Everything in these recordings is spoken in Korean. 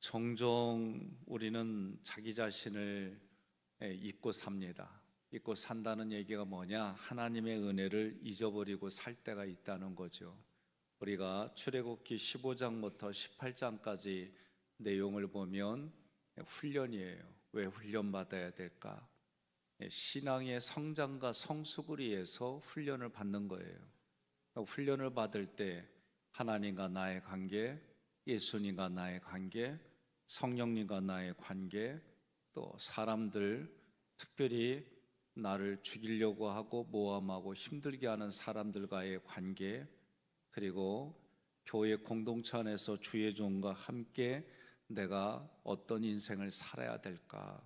종종 우리는 자기 자신을 잊고 삽니다. 잊고 산다는 얘기가 뭐냐? 하나님의 은혜를 잊어버리고 살 때가 있다는 거죠. 우리가 출애굽기 15장부터 18장까지 내용을 보면 훈련이에요. 왜 훈련받아야 될까? 신앙의 성장과 성숙을 위해서 훈련을 받는 거예요. 훈련을 받을 때 하나님과 나의 관계, 예수님과 나의 관계, 성령님과 나의 관계, 또 사람들, 특별히 나를 죽이려고 하고 모함하고 힘들게 하는 사람들과의 관계, 그리고 교회 공동체 안에서 주의 종과 함께 내가 어떤 인생을 살아야 될까,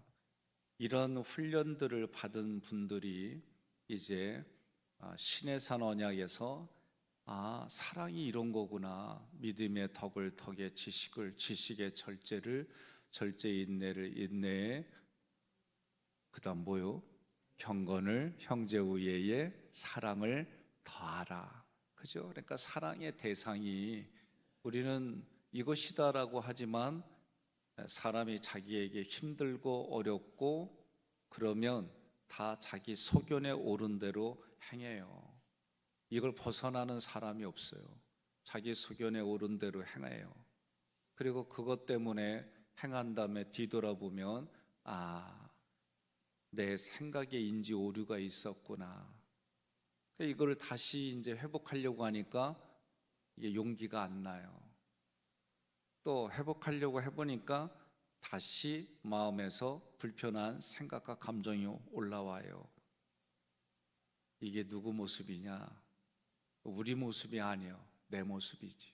이런 훈련들을 받은 분들이 이제 신해산 언약에서 사랑이 이런 거구나, 믿음의 덕을 덕에, 지식을 지식의 절제를 절제, 인내를 인내에, 그 다음 뭐요? 경건을, 형제 우애에, 사랑을 더하라. 그죠? 그러니까 사랑의 대상이, 우리는 이것이다라고 하지만 사람이 자기에게 힘들고 어렵고 그러면 다 자기 소견에 오른 대로 행해요. 이걸 벗어나는 사람이 없어요. 자기 소견에 오른 대로 행해요. 그리고 그것 때문에 행한 다음에 뒤돌아보면 내 생각에 인지 오류가 있었구나. 이걸 다시 이제 회복하려고 하니까 이게 용기가 안 나요. 또 회복하려고 해보니까 다시 마음에서 불편한 생각과 감정이 올라와요. 이게 누구 모습이냐? 우리 모습이 아니요, 내 모습이지.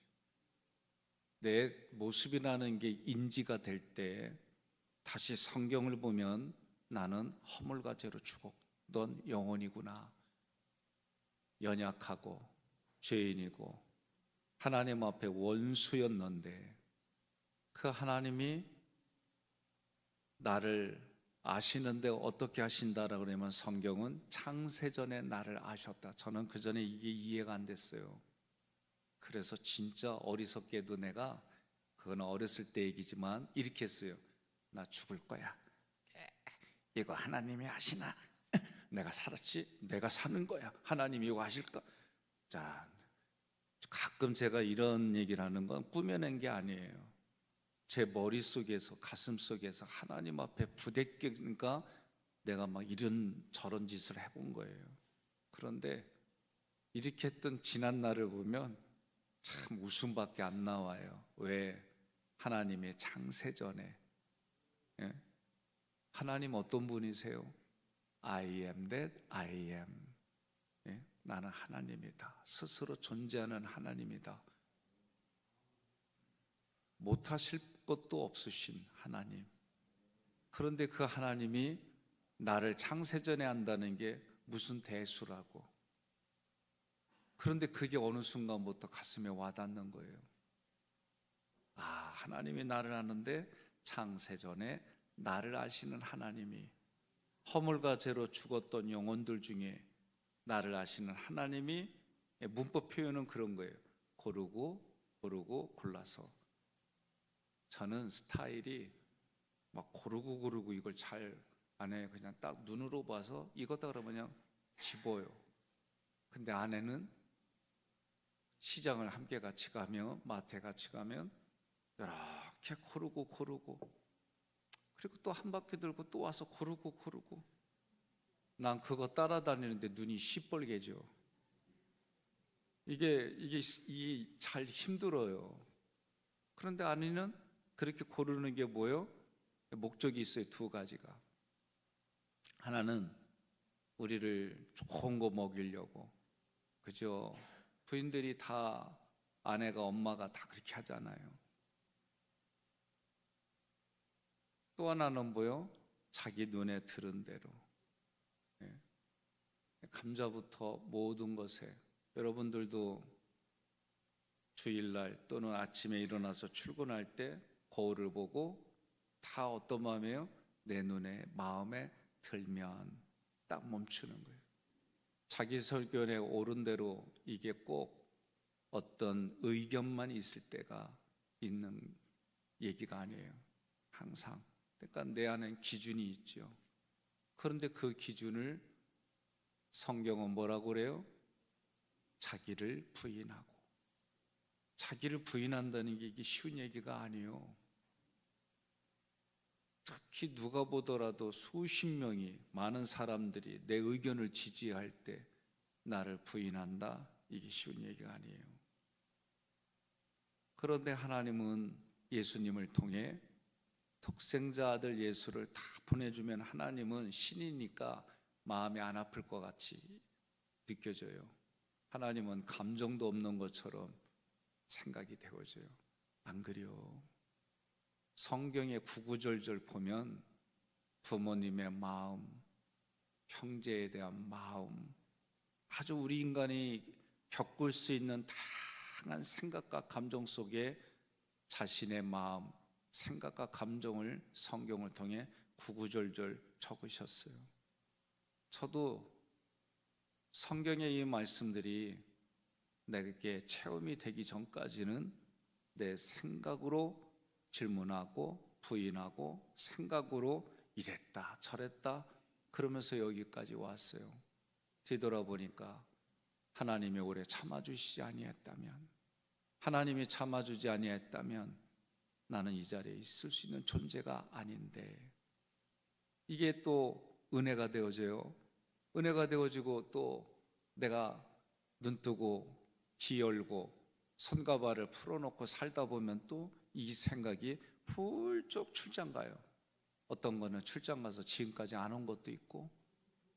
내 모습이라는 게 인지가 될 때 다시 성경을 보면 나는 허물과 죄로 죽었던 영혼이구나, 연약하고 죄인이고 하나님 앞에 원수였는데 그 하나님이 나를 아시는데 어떻게 하신다라고 그러면 성경은 창세전에 나를 아셨다. 저는 그 전에 이게 이해가 안 됐어요. 그래서 진짜 어리석게도 내가, 그건 어렸을 때 얘기지만 이렇게 했어요. 나 죽을 거야. 이거 하나님이 아시나? 내가 살았지? 내가 사는 거야. 하나님이 이거 아실까? 자, 가끔 제가 이런 얘기를 하는 건 꾸며낸 게 아니에요. 제 머릿속에서, 가슴속에서 하나님 앞에 부대끼니까 내가 막 이런 저런 짓을 해본 거예요. 그런데 이렇게 했던 지난 날을 보면 참 웃음밖에 안 나와요. 왜? 하나님의 창세전에, 하나님 어떤 분이세요? I am that I am. 나는 하나님이다. 스스로 존재하는 하나님이다. 못하실 것도 없으신 하나님. 그런데 그 하나님이 나를 창세전에 한다는 게 무슨 대수라고. 그런데 그게 어느 순간부터 가슴에 와닿는 거예요. 하나님이 나를 아는데 창세전에 나를 아시는 하나님이, 허물과 죄로 죽었던 영혼들 중에 나를 아시는 하나님이, 문법 표현은 그런 거예요. 고르고 골라서. 저는 스타일이 막 고르고 이걸 잘 안 해요. 그냥 딱 눈으로 봐서 이거다 그러면 그냥 집어요. 근데 아내는 시장을 함께 같이 가면, 마트에 같이 가면 이렇게 고르고 그리고 또 한 바퀴 돌고 또 와서 고르고. 난 그거 따라다니는데 눈이 시뻘개져. 이게 잘 힘들어요. 그런데 아내는 그렇게 고르는 게 뭐예요? 목적이 있어요. 두 가지가. 하나는 우리를 좋은 거 먹이려고. 그죠? 부인들이 다, 아내가, 엄마가 다 그렇게 하잖아요. 또 하나는 뭐요? 자기 눈에 들은 대로. 감자부터 모든 것에, 여러분들도 주일날 또는 아침에 일어나서 출근할 때 거울을 보고 다 어떤 마음이에요? 내 눈에, 마음에 들면 딱 멈추는 거예요. 자기 설견에 옳은 대로 이게 꼭 어떤 의견만 있을 때가 있는, 얘기가 아니에요. 항상. 그러니까 내 안에 기준이 있죠. 그런데 그 기준을 성경은 뭐라고 그래요? 자기를 부인하고. 자기를 부인한다는 게 이게 쉬운 얘기가 아니에요. 특히 누가 보더라도 수십 명이, 많은 사람들이 내 의견을 지지할 때 나를 부인한다, 이게 쉬운 얘기가 아니에요. 그런데 하나님은 예수님을 통해 독생자 아들 예수를 다 보내주면 하나님은 신이니까 마음이 안 아플 것 같이 느껴져요. 하나님은 감정도 없는 것처럼 생각이 되어져요. 안 그래요? 성경의 구구절절 보면 부모님의 마음, 형제에 대한 마음, 아주 우리 인간이 겪을 수 있는 다양한 생각과 감정 속에 자신의 마음, 생각과 감정을 성경을 통해 구구절절 적으셨어요. 저도 성경의 이 말씀들이 내게 체험이 되기 전까지는 내 생각으로 질문하고 부인하고 생각으로 이랬다 저랬다 그러면서 여기까지 왔어요. 뒤돌아보니까 하나님이 오래 참아주시지 아니했다면, 하나님이 참아주지 아니했다면 나는 이 자리에 있을 수 있는 존재가 아닌데, 이게 또 은혜가 되어져요. 은혜가 되어지고 또 내가 눈뜨고 귀 열고 손과 발을 풀어놓고 살다 보면 또 이 생각이 훌쩍 출장 가요. 어떤 거는 출장 가서 지금까지 안 온 것도 있고,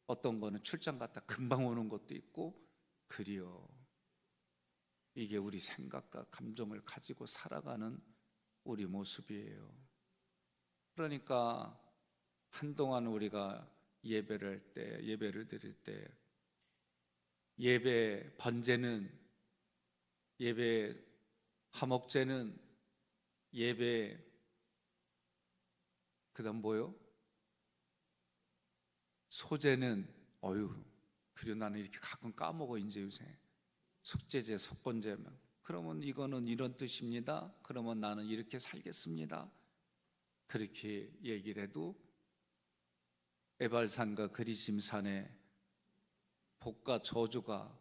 어떤 거는 출장 갔다 금방 오는 것도 있고, 그리요. 이게 우리 생각과 감정을 가지고 살아가는 우리 모습이에요. 그러니까 한동안 우리가 예배를 할 때, 예배를 드릴 때 예배 번제는, 예배 화목제는, 예배 그다음 뭐요? 소제는, 그래 나는 이렇게 가끔 까먹어 이제 요새. 속죄제, 속건제면 그러면 이거는 이런 뜻입니다. 그러면 나는 이렇게 살겠습니다. 그렇게 얘기를 해도 에발산과 그리심산의 복과 저주가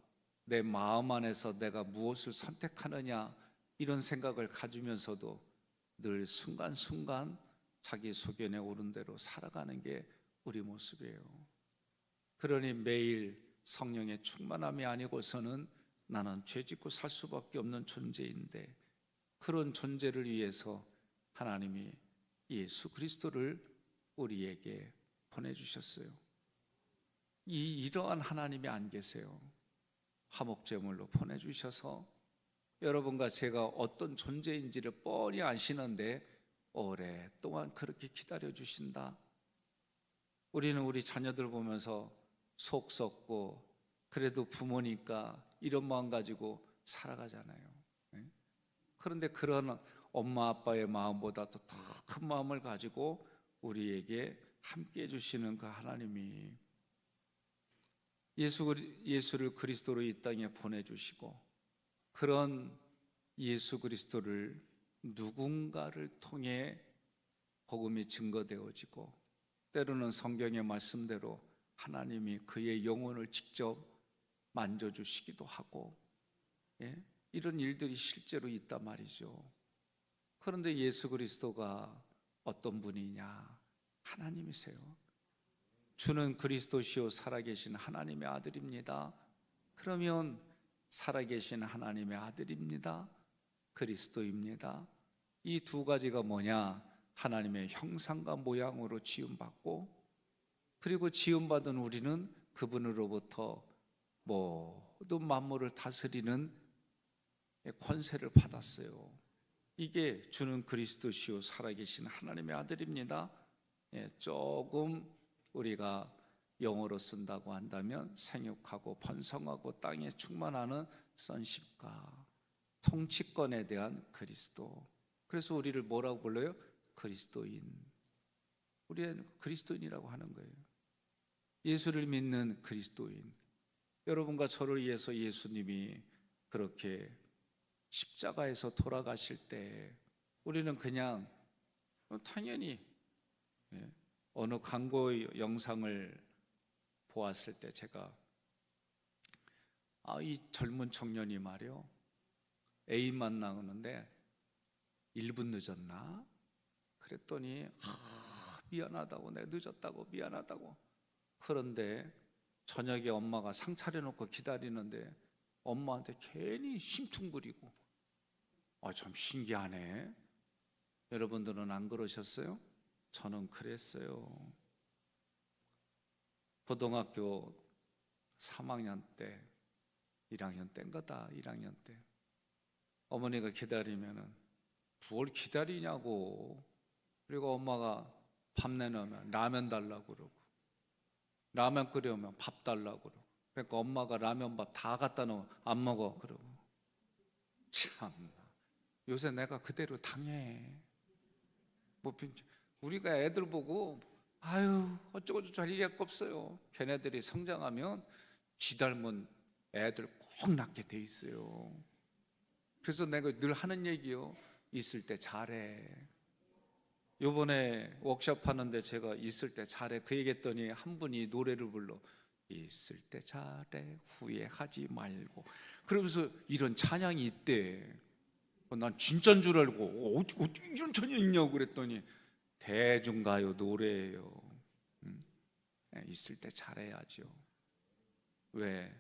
내 마음 안에서 내가 무엇을 선택하느냐 이런 생각을 가지면서도 늘 순간순간 자기 소견에 오른 대로 살아가는 게 우리 모습이에요. 그러니 매일 성령의 충만함이 아니고서는 나는 죄짓고 살 수밖에 없는 존재인데, 그런 존재를 위해서 하나님이 예수 그리스도를 우리에게 보내주셨어요. 이러한 하나님이 안 계세요. 화목제물로 보내주셔서 여러분과 제가 어떤 존재인지를 뻔히 아시는데 오랫동안 그렇게 기다려주신다. 우리는 우리 자녀들 보면서 속 썩고 그래도 부모니까 이런 마음 가지고 살아가잖아요. 그런데 그런 엄마 아빠의 마음보다도 더 큰 마음을 가지고 우리에게 함께 해주시는 그 하나님이 예수를 그리스도로 이 땅에 보내주시고, 그런 예수 그리스도를 누군가를 통해 복음이 증거되어지고, 때로는 성경의 말씀대로 하나님이 그의 영혼을 직접 만져주시기도 하고, 이런 일들이 실제로 있단 말이죠. 그런데 예수 그리스도가 어떤 분이냐? 하나님이세요. 주는 그리스도시요 살아계신 하나님의 아들입니다. 그러면 살아계신 하나님의 아들입니다. 그리스도입니다. 이 두 가지가 뭐냐? 하나님의 형상과 모양으로 지음받고, 그리고 지음받은 우리는 그분으로부터 모든 만물을 다스리는 권세를 받았어요. 이게 주는 그리스도시요 살아계신 하나님의 아들입니다. 조금 우리가 영어로 쓴다고 한다면 생육하고 번성하고 땅에 충만하는 선십과 통치권에 대한 그리스도. 그래서 우리를 뭐라고 불러요? 그리스도인. 우리는 그리스도인이라고 하는 거예요. 예수를 믿는 그리스도인. 여러분과 저를 위해서 예수님이 그렇게 십자가에서 돌아가실 때 우리는 그냥 당연히 예, 어느 광고 영상을 보았을 때 제가 이 젊은 청년이 말이요, 애인 만나는데 1분 늦었나? 그랬더니 미안하다고, 내가 늦었다고, 미안하다고. 그런데 저녁에 엄마가 상 차려놓고 기다리는데 엄마한테 괜히 심퉁부리고. 참 신기하네. 여러분들은 안 그러셨어요? 저는 그랬어요. 고등학교 3학년 때, 1학년 때인가다, 1학년 때 어머니가 기다리면은 뭘 기다리냐고. 그리고 엄마가 밥 내놓으면 라면 달라고 그러고, 라면 끓여오면 밥 달라고 그러고, 그러니까 엄마가 라면 밥 다 갖다 놓으면 안 먹어 그러고. 참나, 요새 내가 그대로 당해. 우리가 애들 보고 어쩌고저쩌고 할 얘기가 없어요. 걔네들이 성장하면 쥐 닮은 애들 꼭 낳게 돼 있어요. 그래서 내가 늘 하는 얘기요, 있을 때 잘해. 요번에 워크숍 하는데 제가 있을 때 잘해 그 얘기했더니 한 분이 노래를 불러. 있을 때 잘해 후회하지 말고. 그러면서 이런 찬양이 있대. 난 진짜인 줄 알고 어떻게 이런 찬양이 있냐고 그랬더니 대중가요 노래예요. 있을 때 잘해야죠. 왜?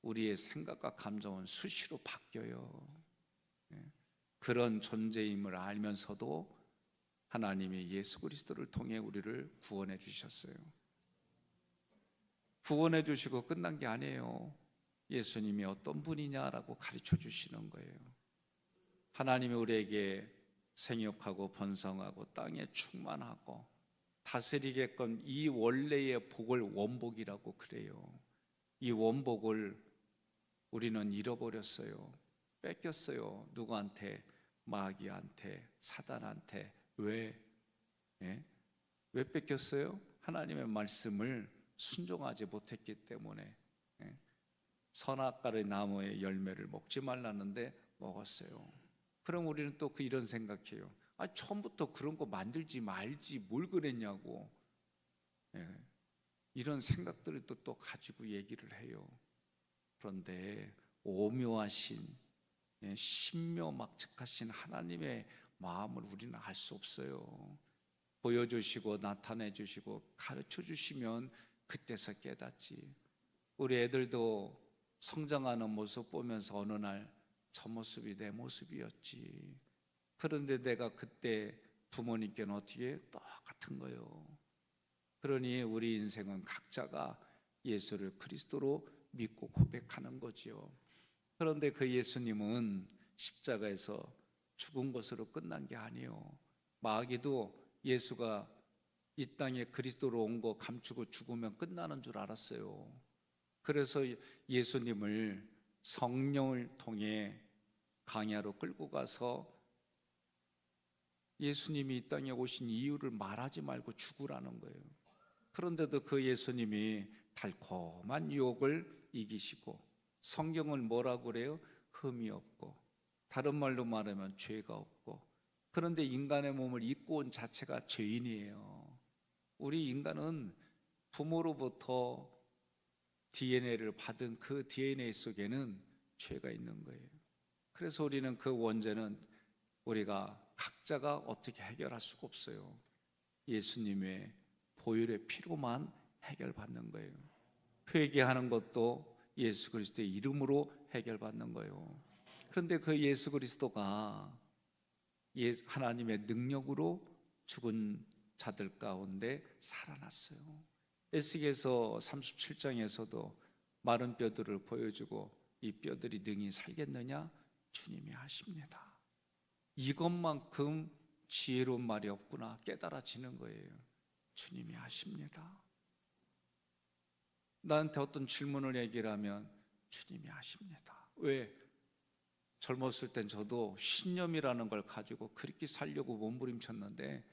우리의 생각과 감정은 수시로 바뀌어요. 그런 존재임을 알면서도 하나님이 예수 그리스도를 통해 우리를 구원해 주셨어요. 구원해 주시고 끝난 게 아니에요. 예수님이 어떤 분이냐라고 가르쳐 주시는 거예요. 하나님이 우리에게 생육하고 번성하고 땅에 충만하고 다스리게끔 이 원래의 복을 원복이라고 그래요. 이 원복을 우리는 잃어버렸어요. 뺏겼어요. 누구한테? 마귀한테, 사단한테. 왜? 왜 뺏겼어요? 하나님의 말씀을 순종하지 못했기 때문에. 선악과의 나무의 열매를 먹지 말라는데 먹었어요. 그럼 우리는 또 이런 생각해요. 처음부터 그런 거 만들지 말지 뭘 그랬냐고. 이런 생각들을 또 가지고 얘기를 해요. 그런데 오묘하신, 신묘막측하신 하나님의 마음을 우리는 알 수 없어요. 보여주시고 나타내 주시고 가르쳐 주시면 그때서 깨닫지. 우리 애들도 성장하는 모습 보면서 어느 날 저 모습이 내 모습이었지. 그런데 내가 그때 부모님께는 어떻게 똑같은 거예요. 그러니 우리 인생은 각자가 예수를 그리스도로 믿고 고백하는 거지요. 그런데 그 예수님은 십자가에서 죽은 것으로 끝난 게 아니에요. 마귀도 예수가 이 땅에 그리스도로 온 거 감추고 죽으면 끝나는 줄 알았어요. 그래서 예수님을 성령을 통해 광야로 끌고 가서 예수님이 이 땅에 오신 이유를 말하지 말고 죽으라는 거예요. 그런데도 그 예수님이 달콤한 유혹을 이기시고, 성경은 뭐라고 그래요? 흠이 없고, 다른 말로 말하면 죄가 없고. 그런데 인간의 몸을 입고 온 자체가 죄인이에요. 우리 인간은 부모로부터 DNA를 받은 그 DNA 속에는 죄가 있는 거예요. 그래서 우리는 그 원죄는 우리가 각자가 어떻게 해결할 수가 없어요. 예수님의 보혈의 피로만 해결받는 거예요. 회개하는 것도 예수 그리스도의 이름으로 해결받는 거예요. 그런데 그 예수 그리스도가 하나님의 능력으로 죽은 자들 가운데 살아났어요. 에스겔서 37장에서도 마른 뼈들을 보여주고 이 뼈들이 능히 살겠느냐? 주님이 하십니다. 이것만큼 지혜로운 말이 없구나 깨달아지는 거예요. 주님이 하십니다. 나한테 어떤 질문을 얘기를 하면 주님이 하십니다. 왜? 젊었을 땐 저도 신념이라는 걸 가지고 그렇게 살려고 몸부림쳤는데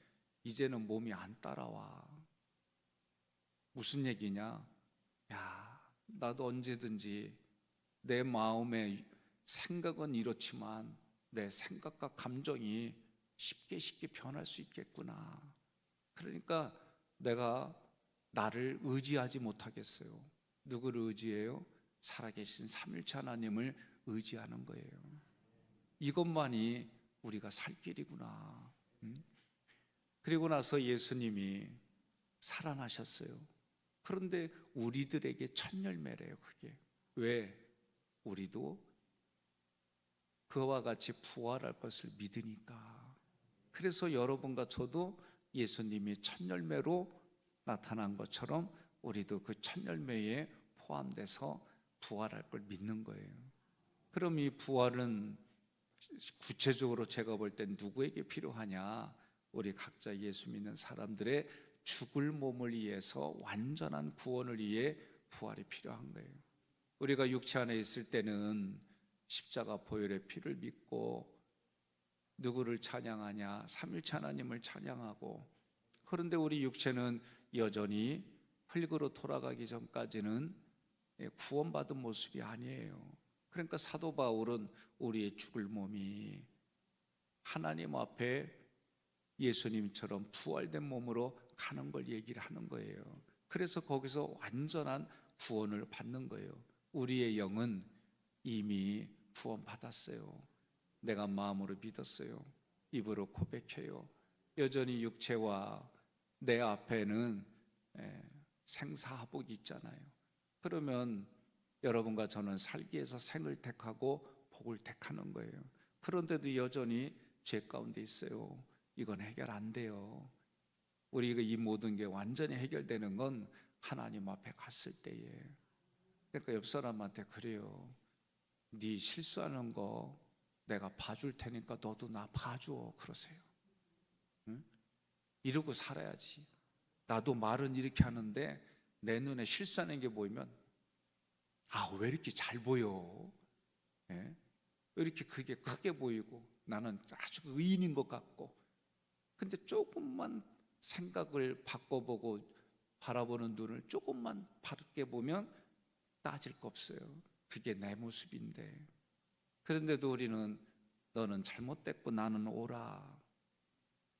이제는 몸이 안 따라와. 무슨 얘기냐? 나도 언제든지 내 마음의 생각은 이렇지만 내 생각과 감정이 쉽게 변할 수 있겠구나. 그러니까 내가 나를 의지하지 못하겠어요. 누구를 의지해요? 살아계신 삼일체 하나님을 의지하는 거예요. 이것만이 우리가 살 길이구나. 그리고 나서 예수님이 살아나셨어요. 그런데 우리들에게 첫 열매래요, 그게. 왜? 우리도 그와 같이 부활할 것을 믿으니까. 그래서 여러분과 저도 예수님이 첫 열매로 나타난 것처럼 우리도 그 첫 열매에 포함돼서 부활할 걸 믿는 거예요. 그럼 이 부활은 구체적으로 제가 볼 땐 누구에게 필요하냐? 우리 각자 예수 믿는 사람들의 죽을 몸을 위해서 완전한 구원을 위해 부활이 필요한 거예요. 우리가 육체 안에 있을 때는 십자가 보혈의 피를 믿고 누구를 찬양하냐? 삼일체 하나님을 찬양하고, 그런데 우리 육체는 여전히 흙으로 돌아가기 전까지는 구원받은 모습이 아니에요. 그러니까 사도 바울은 우리의 죽을 몸이 하나님 앞에 예수님처럼 부활된 몸으로 가는 걸 얘기를 하는 거예요. 그래서 거기서 완전한 구원을 받는 거예요. 우리의 영은 이미 구원받았어요. 내가 마음으로 믿었어요. 입으로 고백해요. 여전히 육체와 내 앞에는 생사하복이 있잖아요. 그러면 여러분과 저는 살기 위해서 생을 택하고 복을 택하는 거예요. 그런데도 여전히 죄 가운데 있어요. 이건 해결 안 돼요. 우리가 이 모든 게 완전히 해결되는 건 하나님 앞에 갔을 때에. 그러니까 옆 사람한테 그래요. 네 실수하는 거 내가 봐줄 테니까 너도 나 봐줘, 그러세요. 응? 이러고 살아야지. 나도 말은 이렇게 하는데 내 눈에 실수하는 게 보이면 왜 이렇게 잘 보여? 예? 왜 이렇게 그게 크게 보이고 나는 아주 의인인 것 같고. 근데 조금만 생각을 바꿔보고 바라보는 눈을 조금만 바르게 보면 따질 거 없어요. 그게 내 모습인데. 그런데도 우리는 너는 잘못됐고 나는 옳아,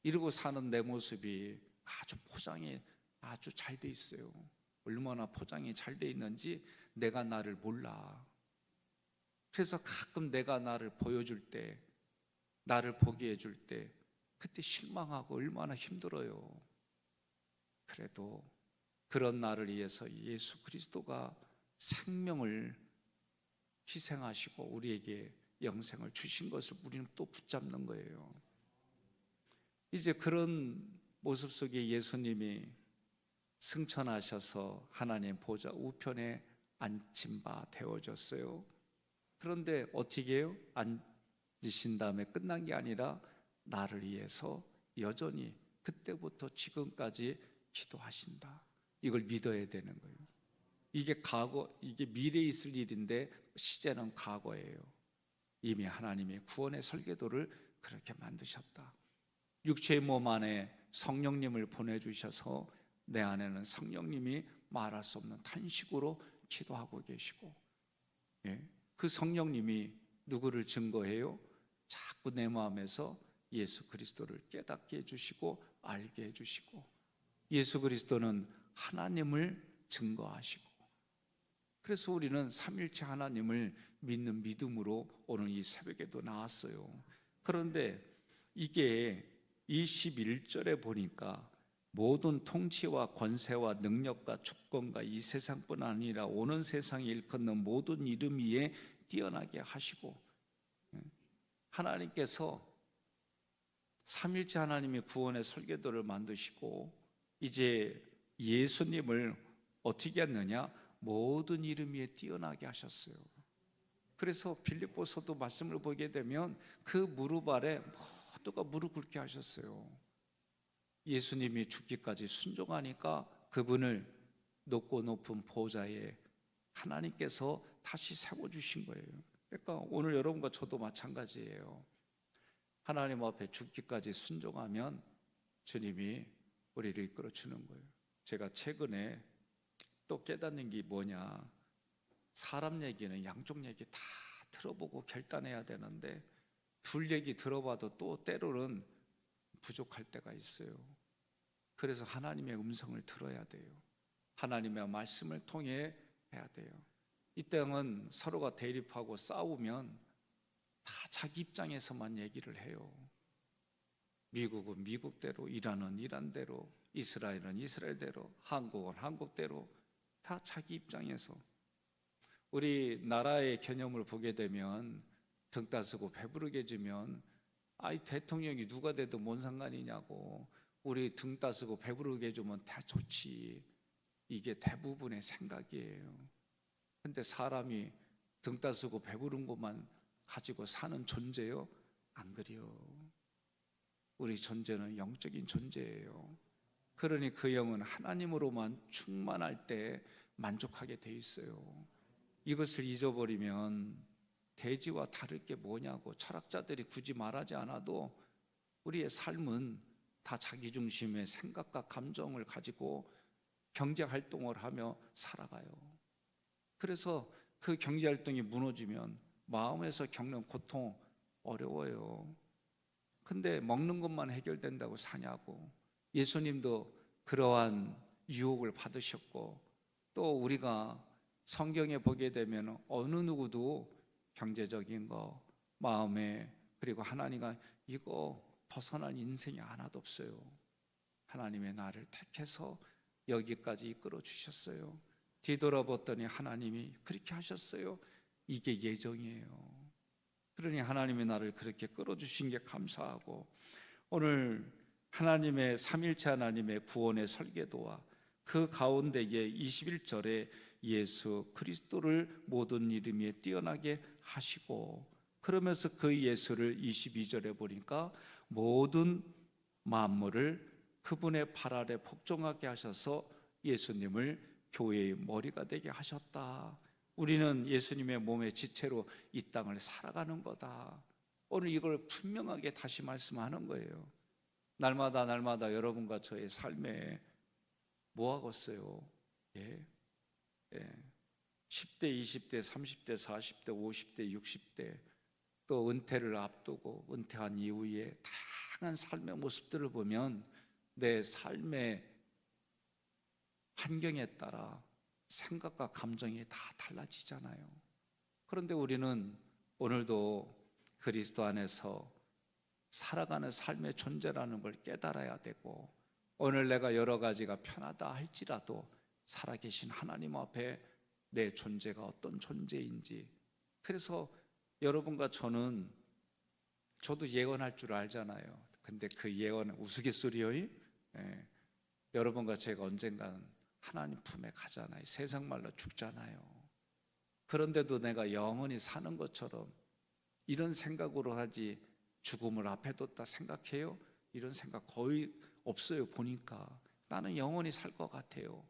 이러고 사는 내 모습이 아주 포장이 아주 잘 돼 있어요. 얼마나 포장이 잘 돼 있는지 내가 나를 몰라. 그래서 가끔 내가 나를 보여줄 때, 나를 보게 해줄 때 그때 실망하고 얼마나 힘들어요. 그래도 그런 나를 위해서 예수 그리스도가 생명을 희생하시고 우리에게 영생을 주신 것을 우리는 또 붙잡는 거예요. 이제 그런 모습 속에 예수님이 승천하셔서 하나님 보좌 우편에 앉힌 바 되어졌어요. 그런데 어떻게 해요? 앉으신 다음에 끝난 게 아니라 나를 위해서 여전히 그때부터 지금까지 기도하신다. 이걸 믿어야 되는 거예요. 이게 이게 미래에 있을 일인데 시제는 과거예요. 이미 하나님이 구원의 설계도를 그렇게 만드셨다. 육체의 몸 안에 성령님을 보내주셔서 내 안에는 성령님이 말할 수 없는 탄식으로 기도하고 계시고, 그 성령님이 누구를 증거해요? 자꾸 내 마음에서 예수 그리스도를 깨닫게 해주시고 알게 해주시고, 예수 그리스도는 하나님을 증거하시고. 그래서 우리는 삼일체 하나님을 믿는 믿음으로 오늘 이 새벽에도 나왔어요. 그런데 이게 21절에 보니까 모든 통치와 권세와 능력과 주권과 이 세상뿐 아니라 오는 세상에 일컫는 모든 이름 위에 뛰어나게 하시고, 하나님께서 삼일체 하나님이 구원의 설계도를 만드시고 이제 예수님을 어떻게 했느냐? 모든 이름 위에 뛰어나게 하셨어요. 그래서 빌립보서도 말씀을 보게 되면 그 무릎 아래 모두가 무릎 꿇게 하셨어요. 예수님이 죽기까지 순종하니까 그분을 높고 높은 보좌에 하나님께서 다시 세워주신 거예요. 그러니까 오늘 여러분과 저도 마찬가지예요. 하나님 앞에 죽기까지 순종하면 주님이 우리를 이끌어 주는 거예요. 제가 최근에 또 깨닫는 게 뭐냐, 사람 얘기는 양쪽 얘기 다 들어보고 결단해야 되는데 둘 얘기 들어봐도 또 때로는 부족할 때가 있어요. 그래서 하나님의 음성을 들어야 돼요. 하나님의 말씀을 통해 해야 돼요. 이 땅은 서로가 대립하고 싸우면 다 자기 입장에서만 얘기를 해요. 미국은 미국대로, 이란은 이란대로, 이스라엘은 이스라엘대로, 한국은 한국대로, 다 자기 입장에서. 우리 나라의 개념을 보게 되면 등 따스고 배부르게 주면 아이 대통령이 누가 돼도 뭔 상관이냐고, 우리 등 따스고 배부르게 주면 다 좋지, 이게 대부분의 생각이에요. 근데 사람이 등 따스고 배부른 것만 가지고 사는 존재요? 안 그래요. 우리 존재는 영적인 존재예요. 그러니 그 영은 하나님으로만 충만할 때 만족하게 돼 있어요. 이것을 잊어버리면 돼지와 다를 게 뭐냐고, 철학자들이 굳이 말하지 않아도 우리의 삶은 다 자기 중심의 생각과 감정을 가지고 경제 활동을 하며 살아가요. 그래서 그 경제 활동이 무너지면 마음에서 겪는 고통 어려워요. 근데 먹는 것만 해결된다고 사냐고. 예수님도 그러한 유혹을 받으셨고, 또 우리가 성경에 보게 되면 어느 누구도 경제적인 거, 마음에, 그리고 하나님과 이거 벗어난 인생이 하나도 없어요. 하나님의 나를 택해서 여기까지 이끌어 주셨어요. 뒤돌아봤더니 하나님이 그렇게 하셨어요. 이게 예정이에요. 그러니 하나님의 나를 그렇게 끌어주신 게 감사하고, 오늘 하나님의 삼일체 하나님의 구원의 설계도와 그 가운데에 21절에 예수 그리스도를 모든 이름 위에 뛰어나게 하시고, 그러면서 그 예수를 22절에 보니까 모든 만물을 그분의 발 아래 복종하게 하셔서 예수님을 교회의 머리가 되게 하셨다. 우리는 예수님의 몸의 지체로 이 땅을 살아가는 거다. 오늘 이걸 분명하게 다시 말씀하는 거예요. 날마다 날마다 여러분과 저의 삶에 뭐 하겠어요? 예. 10대, 20대, 30대, 40대, 50대, 60대, 또 은퇴를 앞두고 은퇴한 이후에 다양한 삶의 모습들을 보면 내 삶의 환경에 따라 생각과 감정이 다 달라지잖아요. 그런데 우리는 오늘도 그리스도 안에서 살아가는 삶의 존재라는 걸 깨달아야 되고, 오늘 내가 여러 가지가 편하다 할지라도 살아계신 하나님 앞에 내 존재가 어떤 존재인지, 그래서 여러분과 저도 예언할 줄 알잖아요. 근데 그 예언은 우스갯소리요? 여러분과 제가 언젠가는 하나님 품에 가잖아요. 세상 말로 죽잖아요. 그런데도 내가 영원히 사는 것처럼 이런 생각으로 하지, 죽음을 앞에 뒀다 생각해요? 이런 생각 거의 없어요. 보니까 나는 영원히 살 것 같아요.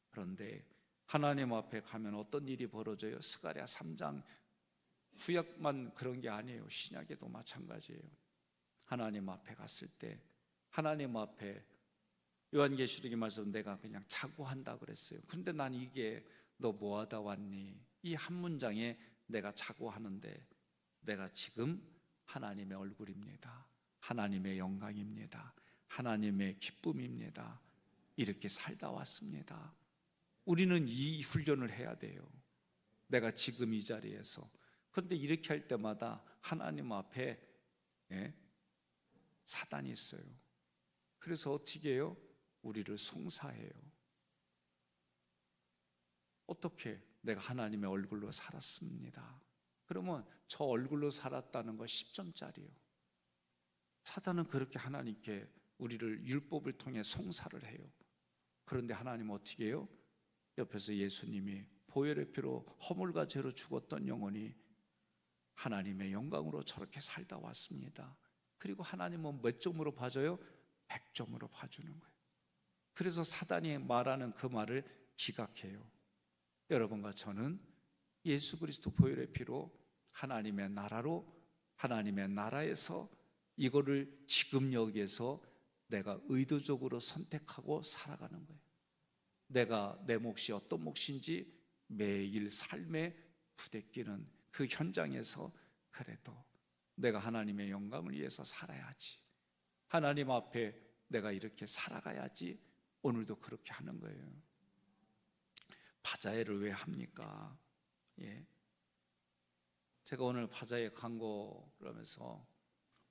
그런데 하나님 앞에 가면 어떤 일이 벌어져요? 스가랴 3장, 구약만 그런 게 아니에요. 신약에도 마찬가지예요. 하나님 앞에 갔을 때, 하나님 앞에 요한계시록의 말씀, 내가 그냥 자고 한다 그랬어요. 그런데 난 이게 너 뭐하다 왔니? 이 한 문장에 내가 자고 하는데, 내가 지금 하나님의 얼굴입니다. 하나님의 영광입니다. 하나님의 기쁨입니다. 이렇게 살다 왔습니다. 우리는 이 훈련을 해야 돼요. 내가 지금 이 자리에서. 그런데 이렇게 할 때마다 하나님 앞에 사단이 있어요. 그래서 어떻게 해요? 우리를 송사해요. 어떻게? 내가 하나님의 얼굴로 살았습니다. 그러면 저 얼굴로 살았다는 거 10점짜리요. 사단은 그렇게 하나님께 우리를 율법을 통해 송사를 해요. 그런데 하나님은 어떻게 해요? 옆에서 예수님이 보혈의 피로 허물과 죄로 죽었던 영혼이 하나님의 영광으로 저렇게 살다 왔습니다. 그리고 하나님은 몇 점으로 봐줘요? 100점으로 봐주는 거예요. 그래서 사단이 말하는 그 말을 기각해요. 여러분과 저는 예수 그리스도 보혈의 피로 하나님의 나라로, 하나님의 나라에서 이거를 지금 여기에서 내가 의도적으로 선택하고 살아가는 거예요. 내가 내 몫이 어떤 몫인지 매일 삶에 부대끼는 그 현장에서, 그래도 내가 하나님의 영광을 위해서 살아야지. 하나님 앞에 내가 이렇게 살아가야지. 오늘도 그렇게 하는 거예요. 바자회를 왜 합니까? 예. 제가 오늘 바자회 광고를 하면서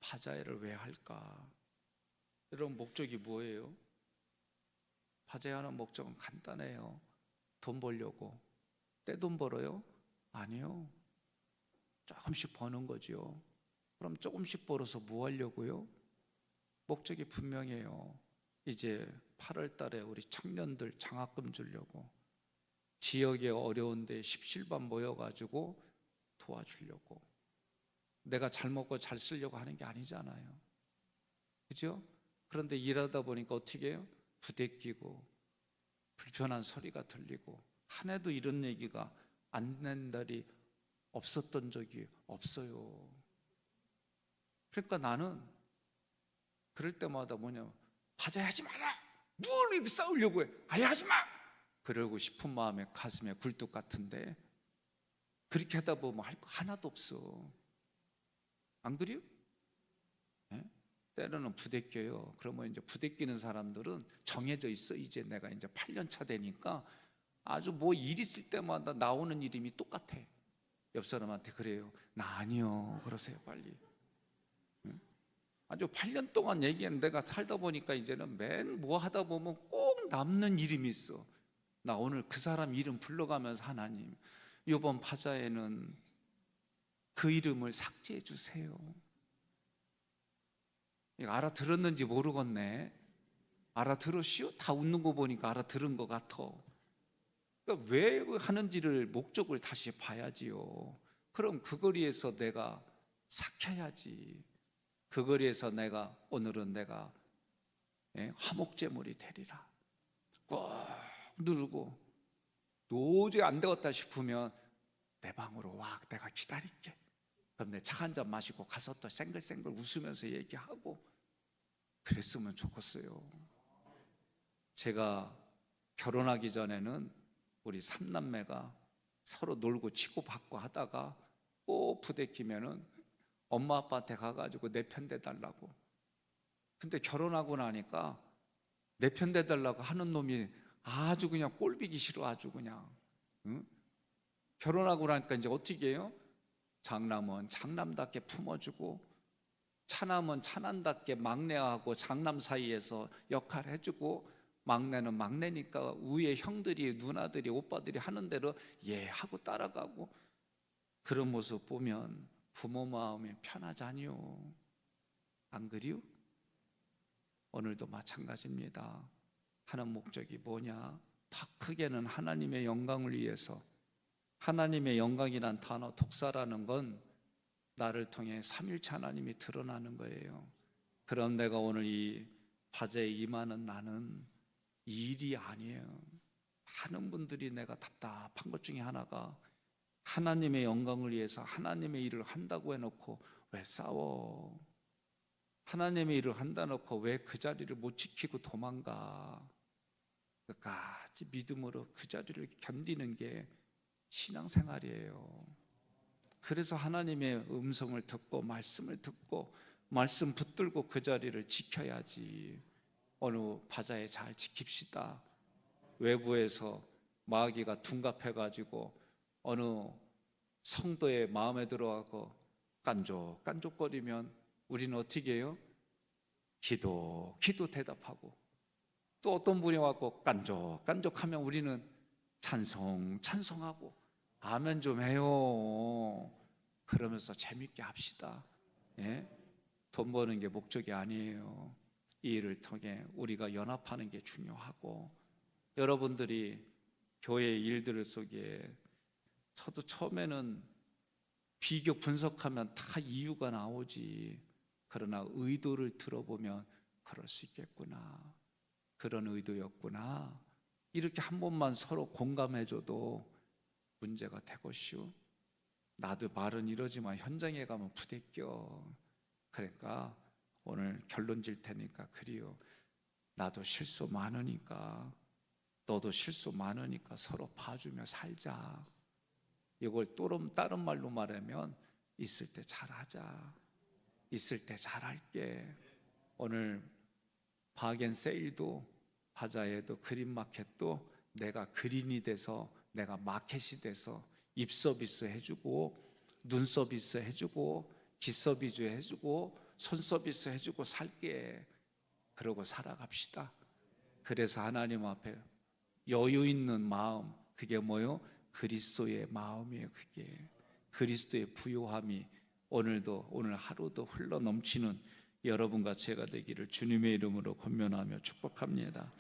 바자회를 왜 할까? 여러분, 목적이 뭐예요? 바자회 하는 목적은 간단해요. 돈 벌려고. 떼돈 벌어요? 아니요. 조금씩 버는 거죠. 그럼 조금씩 벌어서 뭐 하려고요? 목적이 분명해요. 이제 8월 달에 우리 청년들 장학금 주려고, 지역에 어려운데 십실반 모여가지고 도와주려고. 내가 잘 먹고 잘 쓰려고 하는 게 아니잖아요. 그죠? 그런데 일하다 보니까 어떻게 해요? 부대끼고 불편한 소리가 들리고, 한 해도 이런 얘기가 안 낸 달이 없었던 적이 없어요. 그러니까 나는 그럴 때마다 뭐냐면, 바자회 하지 마라! 뭘 이렇게 싸우려고 해! 아예 하지 마! 그러고 싶은 마음에 가슴에 굴뚝 같은데, 그렇게 하다 보면 할 거 하나도 없어. 안 그래요? 예? 때로는 부대껴요. 그러면 이제 부대끼는 사람들은 정해져 있어. 이제 내가 이제 8년 차 되니까 아주 뭐 일 있을 때마다 나오는 이름이 똑같아. 옆 사람한테 그래요. 나 아니요. 그러세요, 빨리. 응? 아주 8년 동안 얘기하는, 내가 살다 보니까 이제는 맨 뭐 하다 보면 꼭 남는 이름이 있어. 나 오늘 그 사람 이름 불러가면서, 하나님, 이번 바자회는 그 이름을 삭제해 주세요. 이거 알아들었는지 모르겠네. 알아들었시오? 다 웃는 거 보니까 알아들은 것 같아. 그러니까 왜 하는지를, 목적을 다시 봐야지요. 그럼 그 거리에서 내가 삭혀야지. 그 거리에서 내가, 오늘은 내가 화목제물이 되리라. 꼭 누르고, 도저히 안 되겠다 싶으면 내 방으로 와, 내가 기다릴게. 그럼 내 차 한 잔 마시고 가서 또 쌩글쌩글 웃으면서 얘기하고 그랬으면 좋겠어요. 제가 결혼하기 전에는 우리 3남매가 서로 놀고 치고 받고 하다가 꼭 부대끼면은 엄마 아빠한테 가가지고 내 편 대달라고. 근데 결혼하고 나니까 내 편 대달라고 하는 놈이 아주 그냥 꼴보기 싫어. 아주 그냥. 응? 결혼하고 나니까 이제 어떻게 해요? 장남은 장남답게 품어주고, 차남은 차남답게 막내하고 장남 사이에서 역할 해주고, 막내는 막내니까 위에 형들이, 누나들이, 오빠들이 하는 대로 예 하고 따라가고. 그런 모습 보면 부모 마음이 편하잖요. 안 그래요? 오늘도 마찬가지입니다. 하는 목적이 뭐냐? 더 크게는 하나님의 영광을 위해서. 하나님의 영광이란 단어, 독사라는 건 나를 통해 삼일체 하나님이 드러나는 거예요. 그럼 내가 오늘 이 바자회에 임하는 나는 이 일이 아니에요. 많은 분들이, 내가 답답한 것 중에 하나가, 하나님의 영광을 위해서 하나님의 일을 한다고 해놓고 왜 싸워? 하나님의 일을 한다 놓고 왜 그 자리를 못 지키고 도망가? 끝까지 믿음으로 그 자리를 견디는 게 신앙생활이에요. 그래서 하나님의 음성을 듣고 말씀을 듣고 말씀 붙들고 그 자리를 지켜야지. 어느 바자회 잘 지킵시다. 외부에서 마귀가 둔갑해가지고 어느 성도의 마음에 들어가고 깐족깐족거리면 우리는 어떻게 해요? 기도 대답하고, 또 어떤 분이 와서 깐족하면 우리는 찬송하고 아멘 좀 해요. 그러면서 재밌게 합시다. 예? 돈 버는 게 목적이 아니에요. 이 일을 통해 우리가 연합하는 게 중요하고, 여러분들이 교회 일들 속에, 저도 처음에는 비교 분석하면 다 이유가 나오지. 그러나 의도를 들어보면 그럴 수 있겠구나, 그런 의도였구나, 이렇게 한 번만 서로 공감해줘도 문제가 되겠슈. 나도 말은 이러지만 현장에 가면 부대껴. 그러니까 오늘 결론 질 테니까 그리요, 나도 실수 많으니까 너도 실수 많으니까 서로 봐주며 살자. 이걸 또 다른 말로 말하면 있을 때 잘하자. 있을 때 잘할게. 오늘 바겐세일도 바자회도 그린마켓도 내가 그린이 돼서 내가 마켓이 돼서 입 서비스 해주고 눈 서비스 해주고 귀 서비스 해주고 손 서비스 해주고 살게. 그러고 살아갑시다. 그래서 하나님 앞에 여유 있는 마음, 그게 뭐요? 그리스도의 마음이에요. 그게 그리스도의 부요함이 오늘도 오늘 하루도 흘러 넘치는 여러분과 제가 되기를 주님의 이름으로 권면하며 축복합니다.